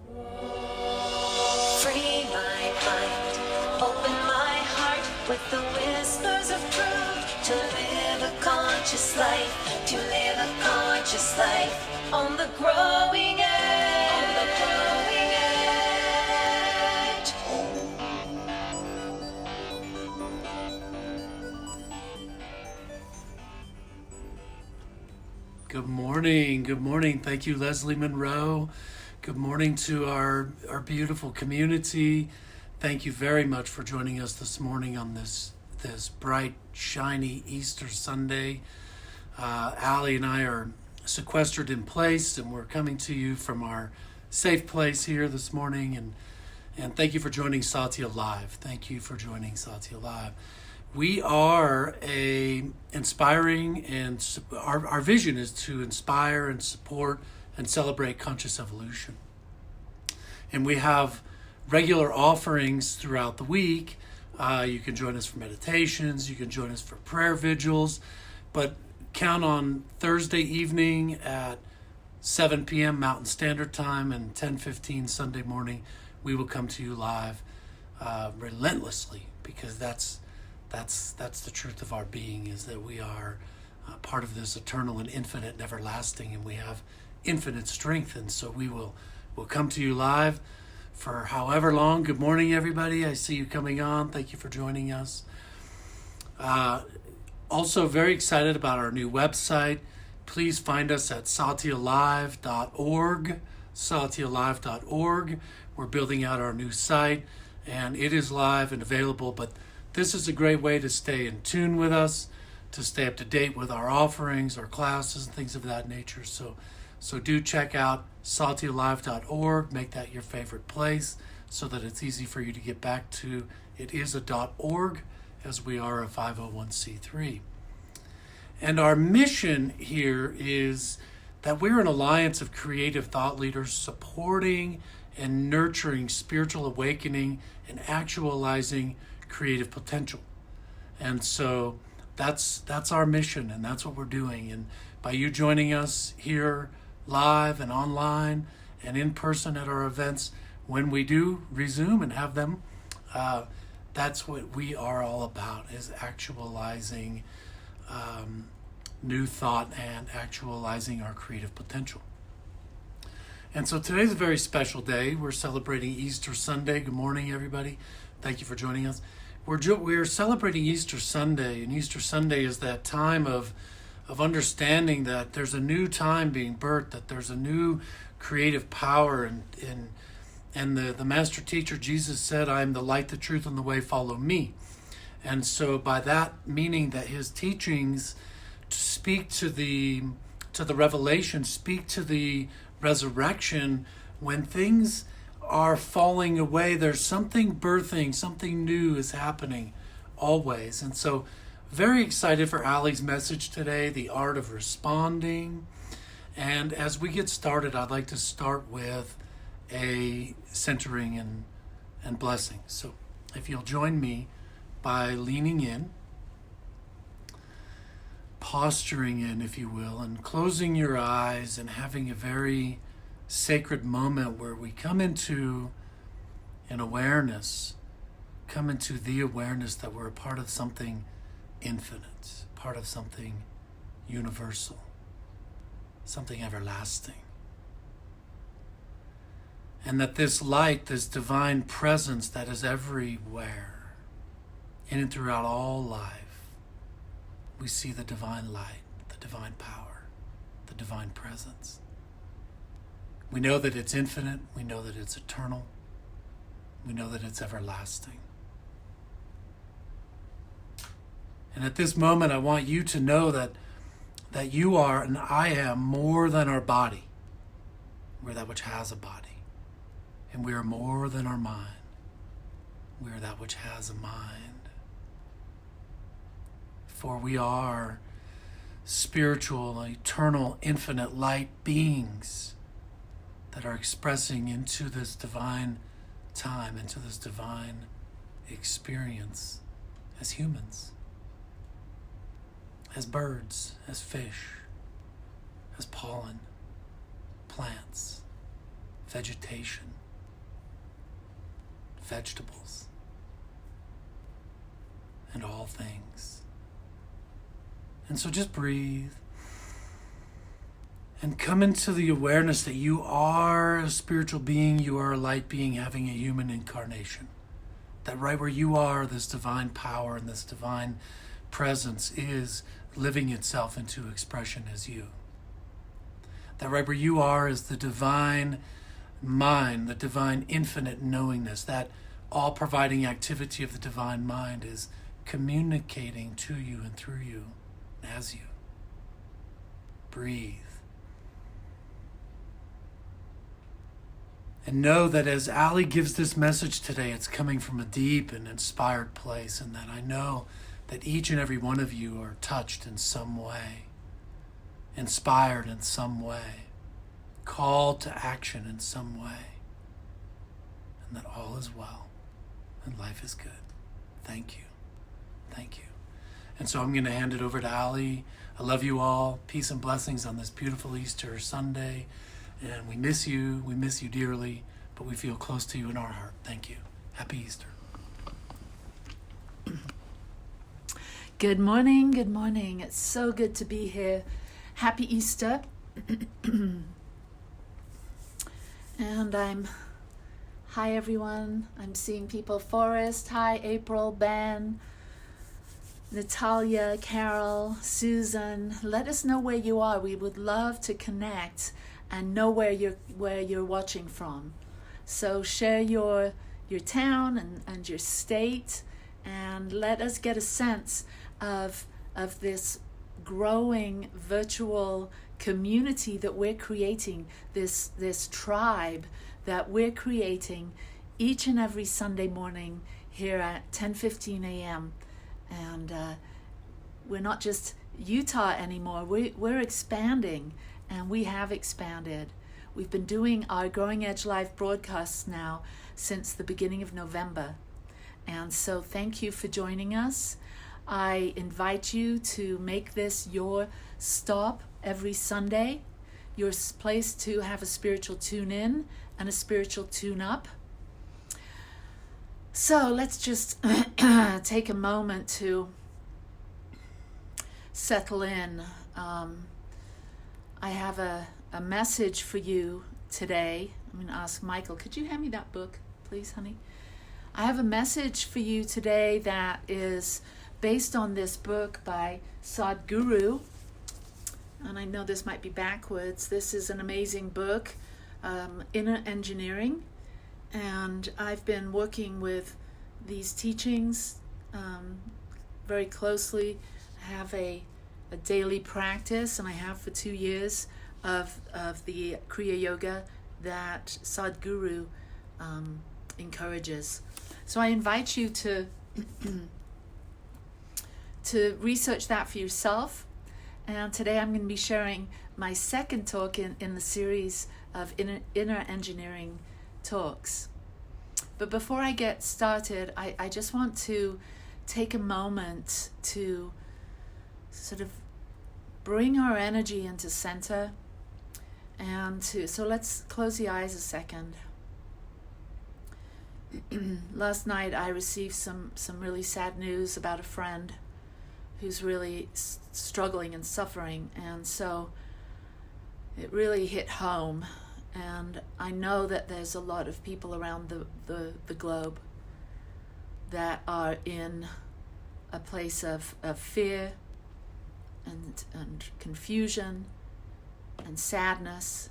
Free my mind, open my heart with the whispers of truth. To live a conscious life, to live a conscious life on the growing edge. On the growing edge. Good morning. Good morning. Thank you, Leslie Monroe. Good morning to our beautiful community. Thank you very much for joining us this morning on this bright, shiny Easter Sunday. Allie and I are sequestered in place, and we're coming to you from our safe place here this morning. And thank you for joining Satya Live. Thank you for joining Satya Live. We are inspiring, and our vision is to inspire and support and celebrate conscious evolution. And we have regular offerings throughout the week. You can join us for meditations, you can join us for prayer vigils, but count on Thursday evening at 7 p.m. Mountain Standard Time and 10:15 Sunday morning. We will come to you live relentlessly, because that's the truth of our being, is that we are part of this eternal and infinite and everlasting, and we have infinite strength. And so we'll come to you live for however long. Good morning, everybody. I see you coming on. Thank you for joining us. Also very excited about our new website. Please find us at satyalive.org, satyalive.org. We're building out our new site, and it is live and available, but this is a great way to stay in tune with us, to stay up to date with our offerings, our classes, and things of that nature. So do check out satyalive.org. Make that your favorite place so that it's easy for you to get back to. It is a .org, as we are a 501c3. And our mission here is that we're an alliance of creative thought leaders supporting and nurturing spiritual awakening and actualizing creative potential. And so that's our mission, and that's what we're doing. And by you joining us here live and online and in person at our events, when we do resume and have them, that's what we are all about, is actualizing new thought and actualizing our creative potential. And so today's a very special day. We're celebrating Easter Sunday. Good morning, everybody. Thank you for joining us. We're celebrating Easter Sunday, and Easter Sunday is that time of understanding that there's a new time being birthed, that there's a new creative power, and the master teacher Jesus said, "I am the light, the truth, and the way. Follow me." And so by that meaning that his teachings speak to the revelation, speak to the resurrection. When things are falling away, there's something birthing, something new is happening always. And so very excited for Allie's message today, the art of responding. And as we get started, I'd like to start with a centering and blessing. So if you'll join me by leaning in, posturing in, if you will, and closing your eyes and having a very sacred moment where we come into an awareness, come into the awareness that we're a part of something infinite, part of something universal, something everlasting. And that this light, this divine presence that is everywhere, in and throughout all life, we see the divine light, the divine power, the divine presence. We know that it's infinite. We know that it's eternal. We know that it's everlasting. And at this moment, I want you to know that you are and I am more than our body. We're that which has a body. And we are more than our mind. We are that which has a mind. For we are spiritual, eternal, infinite light beings that are expressing into this divine time, into this divine experience as humans, as birds, as fish, as pollen, plants, vegetation, vegetables, and all things. And so just breathe and come into the awareness that you are a spiritual being, you are a light being having a human incarnation. That right where you are, this divine power and this divine presence is living itself into expression as you. That right where you are is the divine mind, the divine infinite knowingness, that all-providing activity of the divine mind is communicating to you and through you as you. Breathe. And know that as Ali gives this message today, it's coming from a deep and inspired place, and that I know that each and every one of you are touched in some way, inspired in some way, called to action in some way, and that all is well and life is good. Thank you. Thank you. And so I'm going to hand it over to Ali. I love you all. Peace and blessings on this beautiful Easter Sunday. And we miss you dearly, but we feel close to you in our heart. Thank you. Happy Easter. Good morning, good morning. It's so good to be here. Happy Easter. And hi everyone. I'm seeing people. Forrest, hi April, Ben, Natalia, Carol, Susan. Let us know where you are. We would love to connect and know where you're watching from. So share your town and your state, and let us get a sense of this growing virtual community that we're creating, this tribe that we're creating each and every Sunday morning here at 10:15 a.m. And we're not just Utah anymore. We're expanding. And we have expanded. We've been doing our Growing Edge Live broadcasts now since the beginning of November. And so thank you for joining us. I invite you to make this your stop every Sunday, your place to have a spiritual tune-in and a spiritual tune-up. So let's just take a moment to settle in. I have a message for you today. I'm going to ask Michael, could you hand me that book, please, honey? I have a message for you today that is based on this book by Sadhguru. And I know this might be backwards. This is an amazing book, Inner Engineering. And I've been working with these teachings very closely. I have a daily practice, and I have for 2 years, of the Kriya Yoga that Sadhguru encourages. So I invite you to research that for yourself. And today I'm going to be sharing my second talk in the series of inner engineering talks. But before I get started, I just want to take a moment to sort of bring our energy into center, and so let's close the eyes a second. Last night I received some really sad news about a friend who's really struggling and suffering, and so it really hit home. And I know that there's a lot of people around the globe that are in a place of fear and confusion and sadness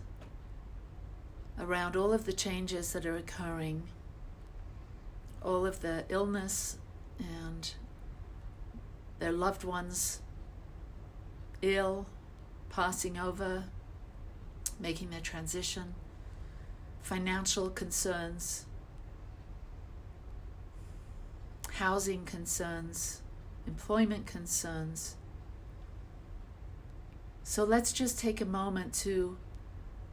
around all of the changes that are occurring, all of the illness and their loved ones ill, passing over, making their transition, financial concerns, housing concerns, employment concerns. So let's just take a moment to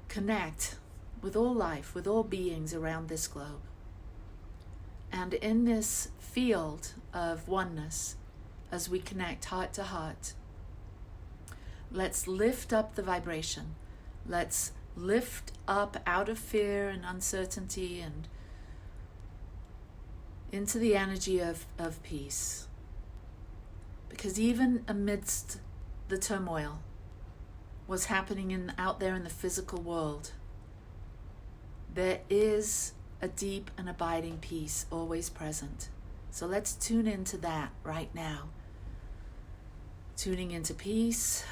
connect with all life, with all beings around this globe. And in this field of oneness, as we connect heart to heart, let's lift up the vibration. Let's lift up out of fear and uncertainty and into the energy of peace. Because even amidst the turmoil, what's happening out there in the physical world, there is a deep and abiding peace always present. So let's tune into that right now. Tuning into peace,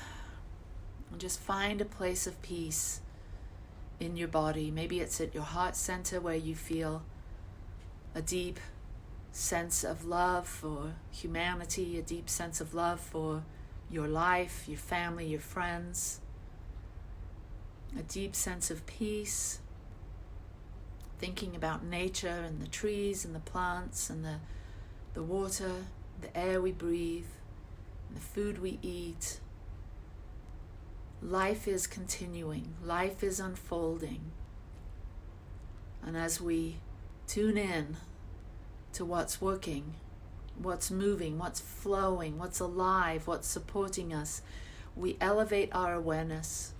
and just find a place of peace in your body. Maybe it's at your heart center where you feel a deep sense of love for humanity, a deep sense of love for your life, your family, your friends, a deep sense of peace, thinking about nature and the trees and the plants and the water, the air we breathe, and the food we eat. Life is continuing, life is unfolding. And as we tune in to what's working, what's moving, what's flowing, what's alive, what's supporting us, we elevate our awareness.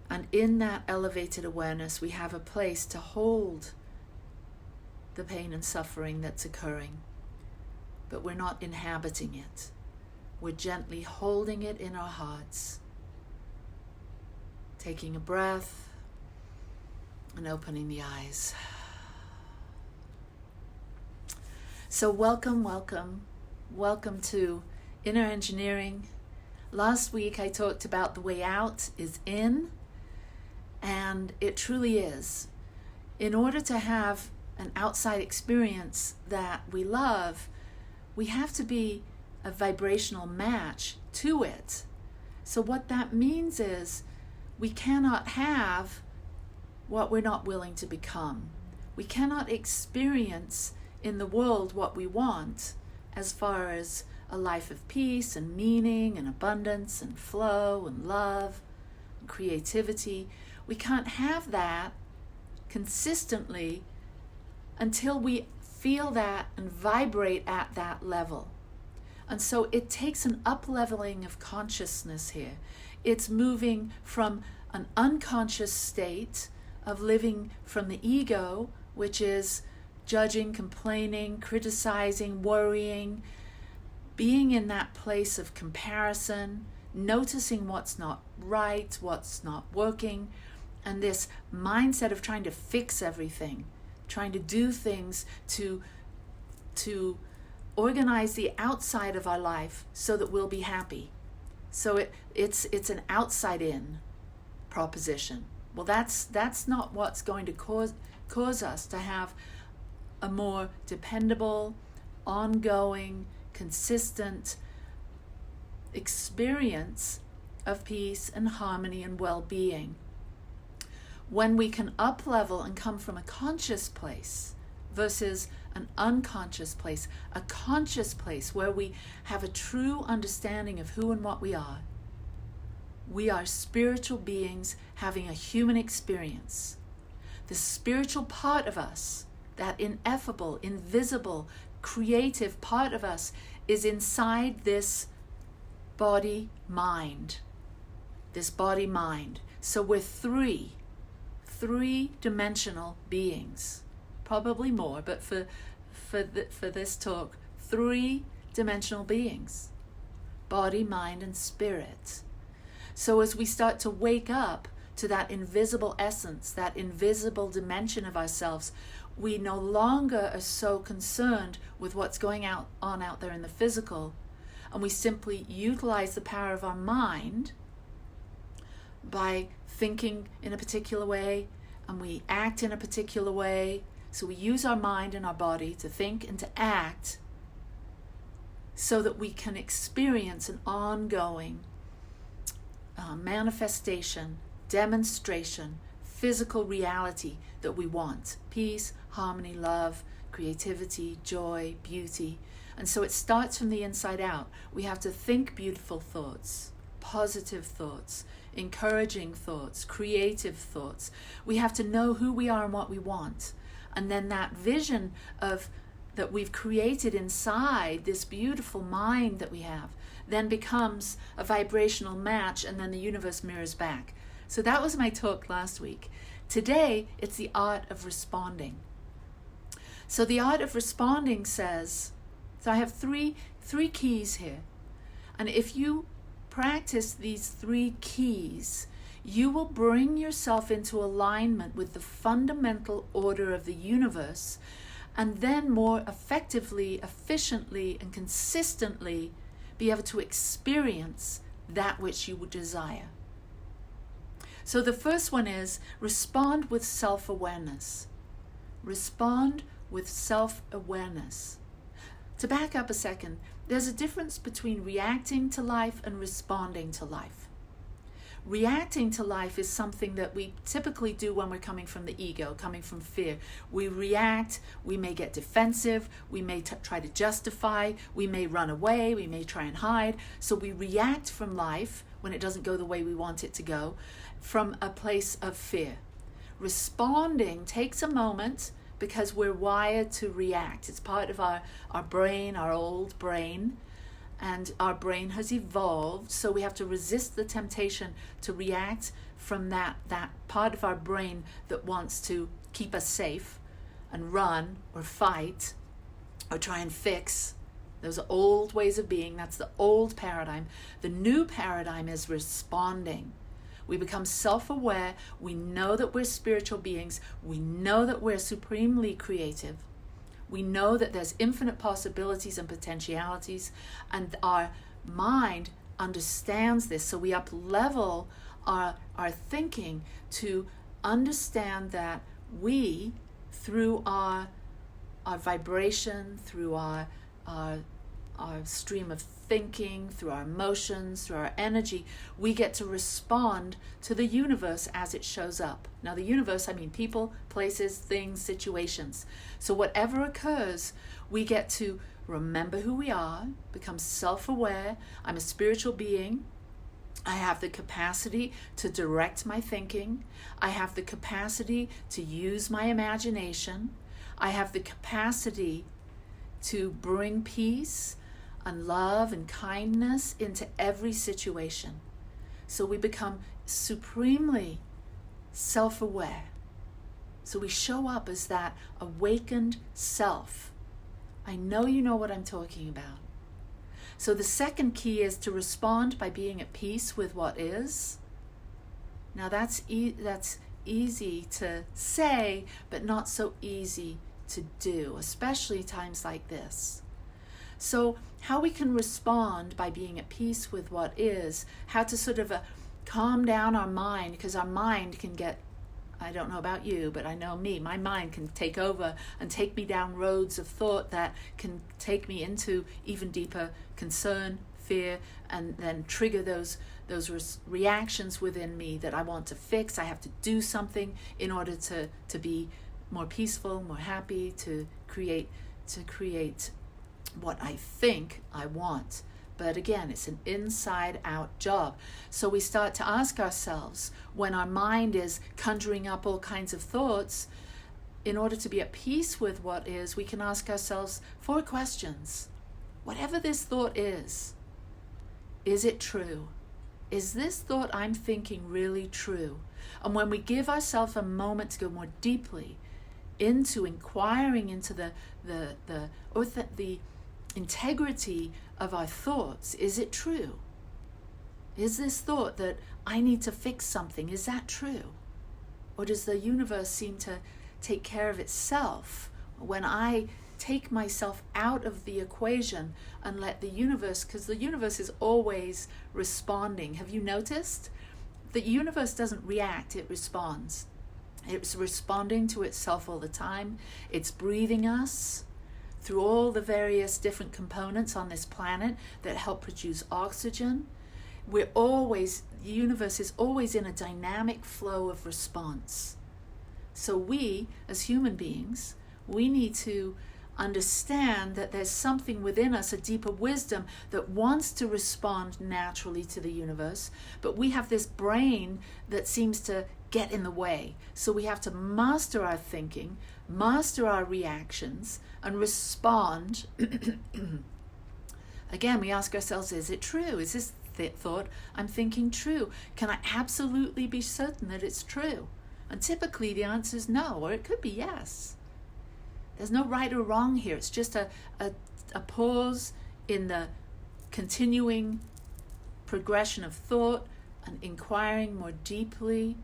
And in that elevated awareness, we have a place to hold the pain and suffering that's occurring. But we're not inhabiting it. We're gently holding it in our hearts. Taking a breath and opening the eyes. So welcome to Inner Engineering. Last week I talked about the way out is in, and it truly is. In order to have an outside experience that we love, we have to be a vibrational match to it. So what that means is we cannot have what we're not willing to become. We cannot experience in the world what we want as far as a life of peace and meaning and abundance and flow and love and creativity. We can't have that consistently until we feel that and vibrate at that level. And so it takes an up-leveling of consciousness here. It's moving from an unconscious state of living from the ego, which is judging, complaining, criticizing, worrying, being in that place of comparison, noticing what's not right, what's not working, and this mindset of trying to fix everything, trying to do things to organize the outside of our life so that we'll be happy. So it's an outside-in proposition. Well, that's not what's going to cause us to have a more dependable, ongoing, consistent experience of peace and harmony and well-being. When we can up-level and come from a conscious place versus an unconscious place, a conscious place where we have a true understanding of who and what we are. We are spiritual beings having a human experience. The spiritual part of us, that ineffable, invisible, creative part of us, is inside this body-mind. This body-mind. So we're three-dimensional beings. Probably more, but for this talk, three-dimensional beings. Body, mind, and spirit. So as we start to wake up to that invisible essence, that invisible dimension of ourselves, we no longer are so concerned with what's going on out there in the physical, and we simply utilize the power of our mind by thinking in a particular way, and we act in a particular way. So we use our mind and our body to think and to act so that we can experience an ongoing manifestation, demonstration, physical reality that we want. Peace, harmony, love, creativity, joy, beauty. And so it starts from the inside out. We have to think beautiful thoughts, positive thoughts, encouraging thoughts, creative thoughts. We have to know who we are and what we want. And then that vision of that we've created inside this beautiful mind that we have then becomes a vibrational match, and then the universe mirrors back. So that was my talk last week. Today, it's the art of responding. So the art of responding says, so I have three keys here. And if you practice these 3 keys, you will bring yourself into alignment with the fundamental order of the universe, and then more effectively, efficiently, and consistently be able to experience that which you would desire. So the first one is respond with self-awareness. Respond with self-awareness. To back up a second, there's a difference between reacting to life and responding to life. Reacting to life is something that we typically do when we're coming from the ego, coming from fear. We react, we may get defensive, we may try to justify, we may run away, we may try and hide. So we react from life when it doesn't go the way we want it to go, from a place of fear. Responding takes a moment because we're wired to react. It's part of our brain, our old brain. And our brain has evolved, so we have to resist the temptation to react from that part of our brain that wants to keep us safe and run or fight or try and fix. Those are old ways of being. That's the old paradigm. The new paradigm is responding. We become self-aware. We know that we're spiritual beings. We know that we're supremely creative. We know that there's infinite possibilities and potentialities, and our mind understands this. So we up-level our thinking to understand that we, through our vibration, through our stream of thinking, through our emotions, through our energy, we get to respond to the universe as it shows up. Now, the universe, I mean people, places, things, situations. So whatever occurs, we get to remember who we are, become self-aware. I'm a spiritual being. I have the capacity to direct my thinking. I have the capacity to use my imagination. I have the capacity to bring peace and love and kindness into every situation. So we become supremely self-aware. So we show up as that awakened self. I know you know what I'm talking about. So the second key is to respond by being at peace with what is. Now that's easy to say, but not so easy to do, especially times like this. So how we can respond by being at peace with what is, how to sort of calm down our mind, because our mind can get, I don't know about you, but I know me, my mind can take over and take me down roads of thought that can take me into even deeper concern, fear, and then trigger those reactions within me that I want to fix. I have to do something in order to be more peaceful, more happy, to create what I think I want. But again, it's an inside-out job. So we start to ask ourselves, when our mind is conjuring up all kinds of thoughts, in order to be at peace with what is, we can ask ourselves 4 questions. Whatever this thought is it true? Is this thought I'm thinking really true? And when we give ourselves a moment to go more deeply into inquiring into the integrity of our thoughts, is it true? Is this thought that I need to fix something, is that true? Or does the universe seem to take care of itself when I take myself out of the equation and let the universe, because the universe is always responding. Have you noticed? The universe doesn't react, it responds. It's responding to itself all the time. It's breathing us through all the various different components on this planet that help produce oxygen. The universe is always in a dynamic flow of response. So we, as human beings, we need to understand that there's something within us, a deeper wisdom that wants to respond naturally to the universe, but we have this brain that seems to get in the way. So we have to master our thinking, master our reactions, and respond. Again, we ask ourselves, is it true? Is this thought I'm thinking true? Can I absolutely be certain that it's true? And typically the answer is no, or it could be yes. There's no right or wrong here. It's just a pause in the continuing progression of thought and inquiring more deeply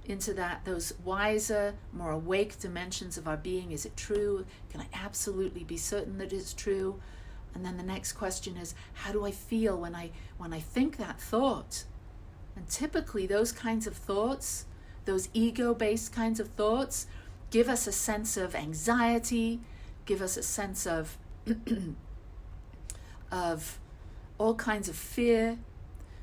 into those wiser, more awake dimensions of our being. Is it true? Can I absolutely be certain that it's true? And then the next question is, how do I feel when I think that thought? And typically those kinds of thoughts, those ego-based kinds of thoughts, give us a sense of anxiety, give us a sense of of all kinds of fear.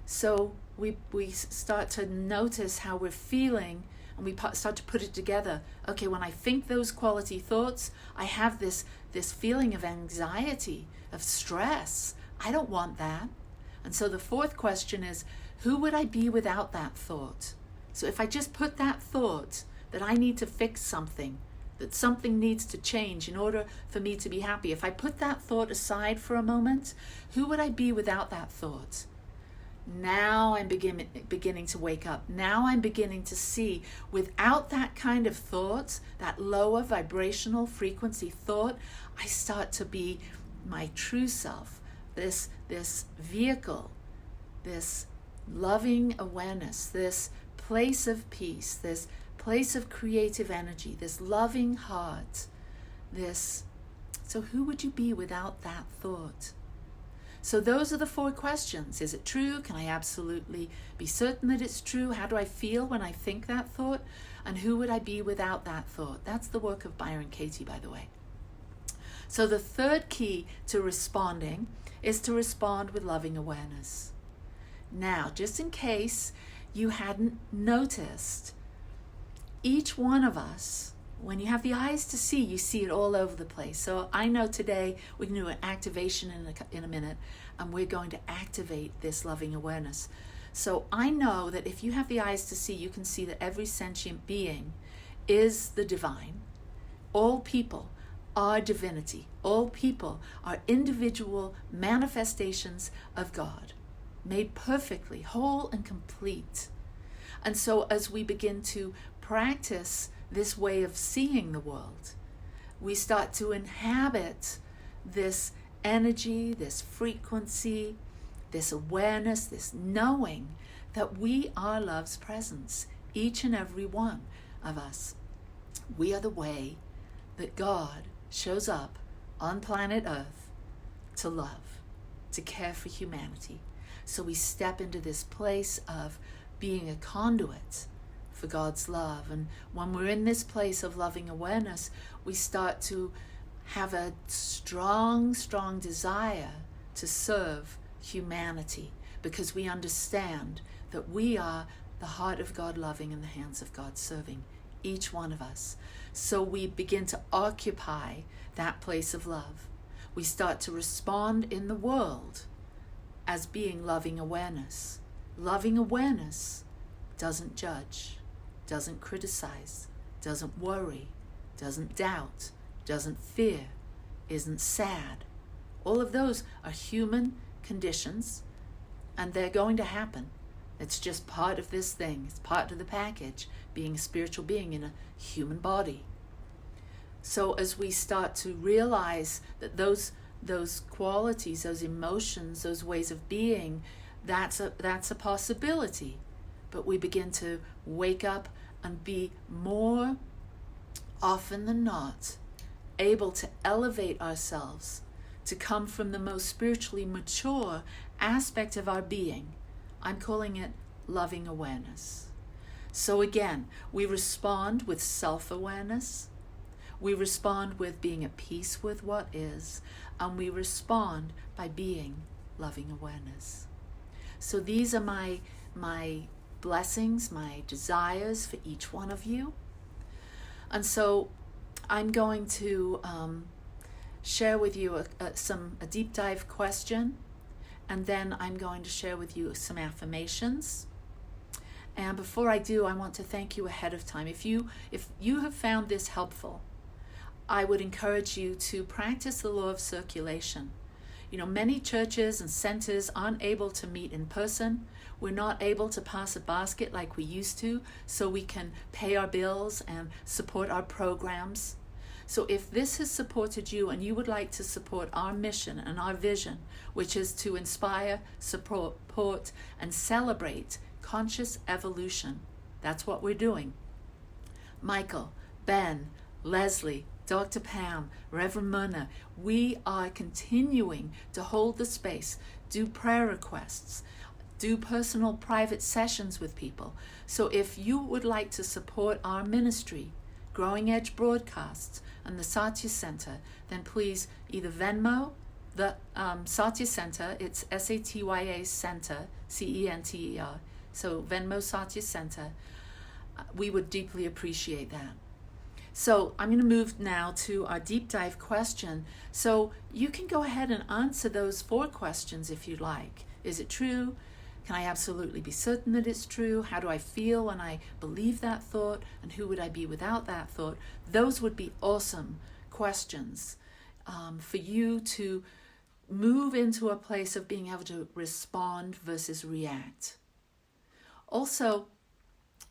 So we start to notice how we're feeling, and we start to put it together. Okay, when I think those quality thoughts, I have this feeling of anxiety, of stress. I don't want that. And so the fourth question is, who would I be without that thought? So if I just put that thought that I need to fix something, that something needs to change in order for me to be happy, if I put that thought aside for a moment, who would I be without that thought? Now I'm beginning to wake up. Now I'm beginning to see, without that kind of thought, that lower vibrational frequency thought, I start to be my true self, this vehicle, this loving awareness, this place of peace, this place of creative energy, this loving heart, so who would you be without that thought? So those are the four questions. Is it true? Can I absolutely be certain that it's true? How do I feel when I think that thought? And who would I be without that thought? That's the work of Byron Katie, by the way. So the third key to responding is to respond with loving awareness. Now, just in case you hadn't noticed, each one of us, when you have the eyes to see, you see it all over the place. So I know today we can do an activation in a minute, and we're going to activate this loving awareness. So I know that if you have the eyes to see, you can see that every sentient being is the divine. All people are divinity. All people are individual manifestations of God, made perfectly whole and complete. And so as we begin to practice this way of seeing the world, we start to inhabit this energy, this frequency, this awareness, this knowing that we are love's presence, each and every one of us. We are the way that God shows up on planet Earth to love, to care for humanity. So we step into this place of being a conduit for God's love. And when we're in this place of loving awareness, we start to have a strong desire to serve humanity, because we understand that we are the heart of God loving and the hands of God serving, each one of us. So we begin to occupy that place of love. We start to respond in the world as being loving awareness. Loving awareness doesn't judge, doesn't criticize, doesn't worry, doesn't doubt, doesn't fear, isn't sad. All of those are human conditions, and they're going to happen. It's just part of this thing. It's part of the package, being a spiritual being in a human body. So as we start to realize that those qualities, those emotions, those ways of being, that's a possibility. But we begin to wake up and be more often than not able to elevate ourselves, to come from the most spiritually mature aspect of our being. I'm calling it loving awareness. So again, we respond with self-awareness, we respond with being at peace with what is, and we respond by being loving awareness. So these are my blessings, my desires for each one of you. And so I'm going to share with you a deep dive question, and then I'm going to share with you some affirmations. And before I do, I want to thank you ahead of time. If you have found this helpful, I would encourage you to practice the law of circulation. Many churches and centers aren't able to meet in person. We're not able to pass a basket like we used to, so we can pay our bills and support our programs. So if this has supported you and you would like to support our mission and our vision, which is to inspire, support, and celebrate conscious evolution, that's what we're doing. Michael, Ben, Leslie, Dr. Pam, Reverend Myrna, we are continuing to hold the space, do prayer requests, do personal private sessions with people. So if you would like to support our ministry, Growing Edge Broadcasts, and the Satya Center, then please either Venmo the Satya Center, it's Satya Center, Center, so Venmo Satya Center. We would deeply appreciate that. So I'm going to move now to our deep dive question. So you can go ahead and answer those 4 questions if you'd like. Is it true? Can I absolutely be certain that it's true? How do I feel when I believe that thought? And who would I be without that thought? Those would be awesome questions for you to move into a place of being able to respond versus react. Also,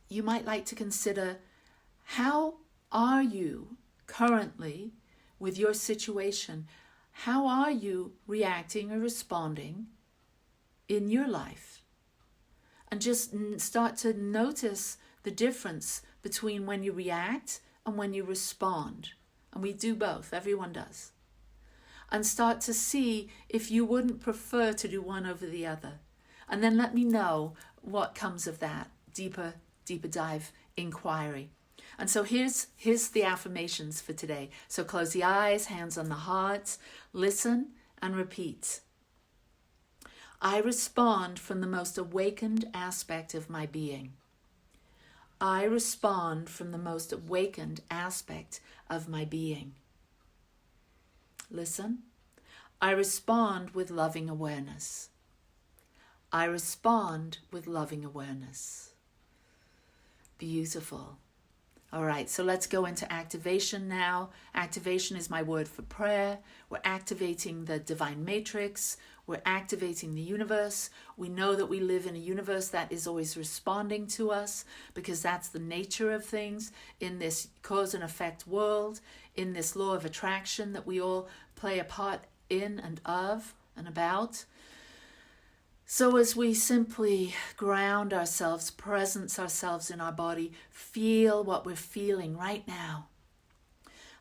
you might like to consider, how are you currently with your situation? How are you reacting or responding in your life? And just start to notice the difference between when you react and when you respond. And we do both, everyone does. And start to see if you wouldn't prefer to do one over the other. And then let me know what comes of that deeper dive inquiry. And so here's the affirmations for today. So close the eyes, hands on the heart, listen and repeat. I respond from the most awakened aspect of my being. I respond from the most awakened aspect of my being. Listen. I respond with loving awareness. I respond with loving awareness. Beautiful. All right, so let's go into activation now. Activation is my word for prayer. We're activating the divine matrix. We're activating the universe. We know that we live in a universe that is always responding to us, because that's the nature of things in this cause and effect world, in this law of attraction that we all play a part in and of and about. So as we simply ground ourselves, presence ourselves in our body, feel what we're feeling right now.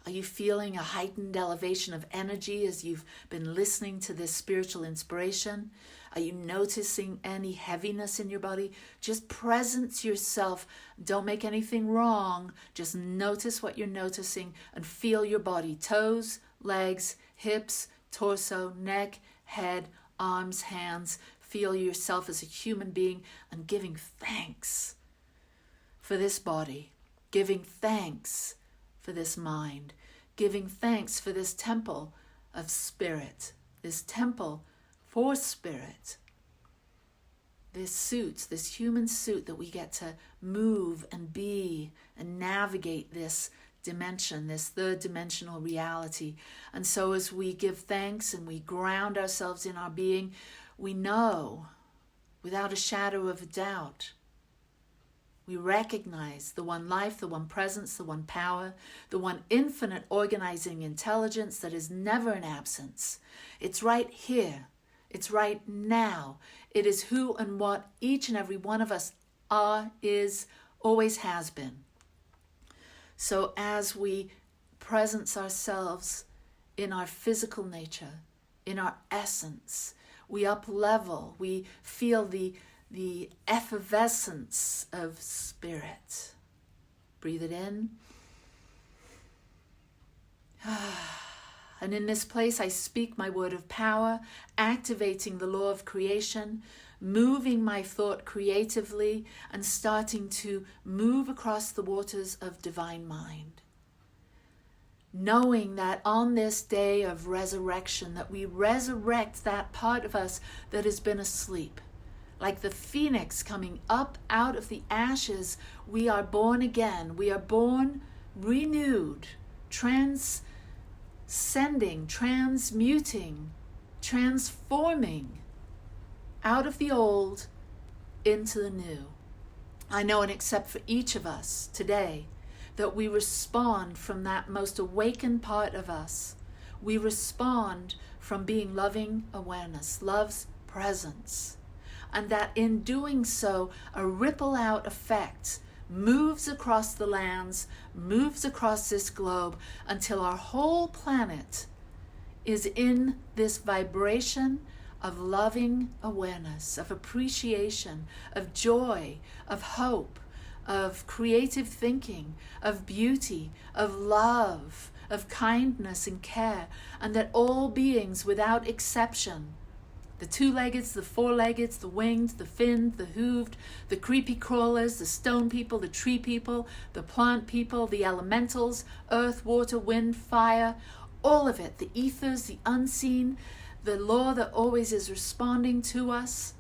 Are you feeling a heightened elevation of energy as you've been listening to this spiritual inspiration? Are you noticing any heaviness in your body? Just presence yourself. Don't make anything wrong. Just notice what you're noticing and feel your body. Toes, legs, hips, torso, neck, head, arms, hands. Feel yourself as a human being and giving thanks for this body, giving thanks for this mind, giving thanks for this temple of spirit, this temple for spirit, this suit, this human suit that we get to move and be and navigate this dimension, this third dimensional reality. And so as we give thanks and we ground ourselves in our being, we know, without a shadow of a doubt, we recognize the one life, the one presence, the one power, the one infinite organizing intelligence that is never in absence. It's right here. It's right now. It is who and what each and every one of us are, is, always has been. So as we presence ourselves in our physical nature, in our essence, we up level, we feel the effervescence of spirit. Breathe it in. And in this place, I speak my word of power, activating the law of creation, moving my thought creatively, and starting to move across the waters of divine mind. Knowing that on this day of resurrection, that we resurrect that part of us that has been asleep. Like the phoenix coming up out of the ashes, we are born again. We are born renewed, transcending, transmuting transforming out of the old into the new. I know and accept for each of us today that we respond from that most awakened part of us. We respond from being loving awareness, love's presence. And that in doing so, a ripple out effect moves across the lands, moves across this globe, until our whole planet is in this vibration of loving awareness, of appreciation, of joy, of hope, of creative thinking, of beauty, of love, of kindness and care, and that all beings without exception, the two-leggeds, the four-leggeds, the winged, the finned, the hooved, the creepy crawlers, the stone people, the tree people, the plant people, the elementals, earth, water, wind, fire, all of it, the ethers, the unseen, the law that always is responding to us,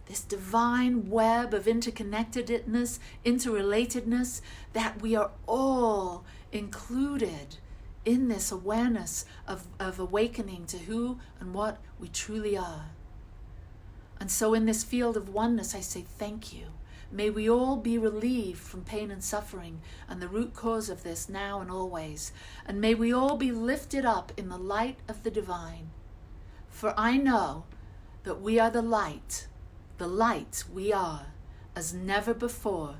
this divine web of interconnectedness, interrelatedness, that we are all included in this awareness of awakening to who and what we truly are. And so in this field of oneness, I say thank you. May we all be relieved from pain and suffering and the root cause of this now and always. And may we all be lifted up in the light of the divine. For I know that we are the light we are, as never before,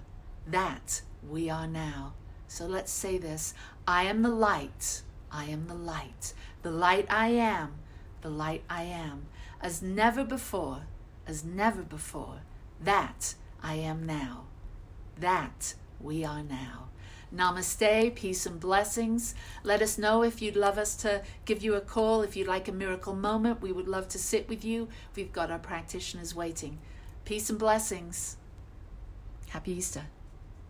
that we are now. So let's say this: I am the light, I am the light I am, the light I am, as never before, that I am now, that we are now. Namaste, peace and blessings. Let us know if you'd love us to give you a call. If you'd like a miracle moment, we would love to sit with you. We've got our practitioners waiting. Peace and blessings. Happy Easter.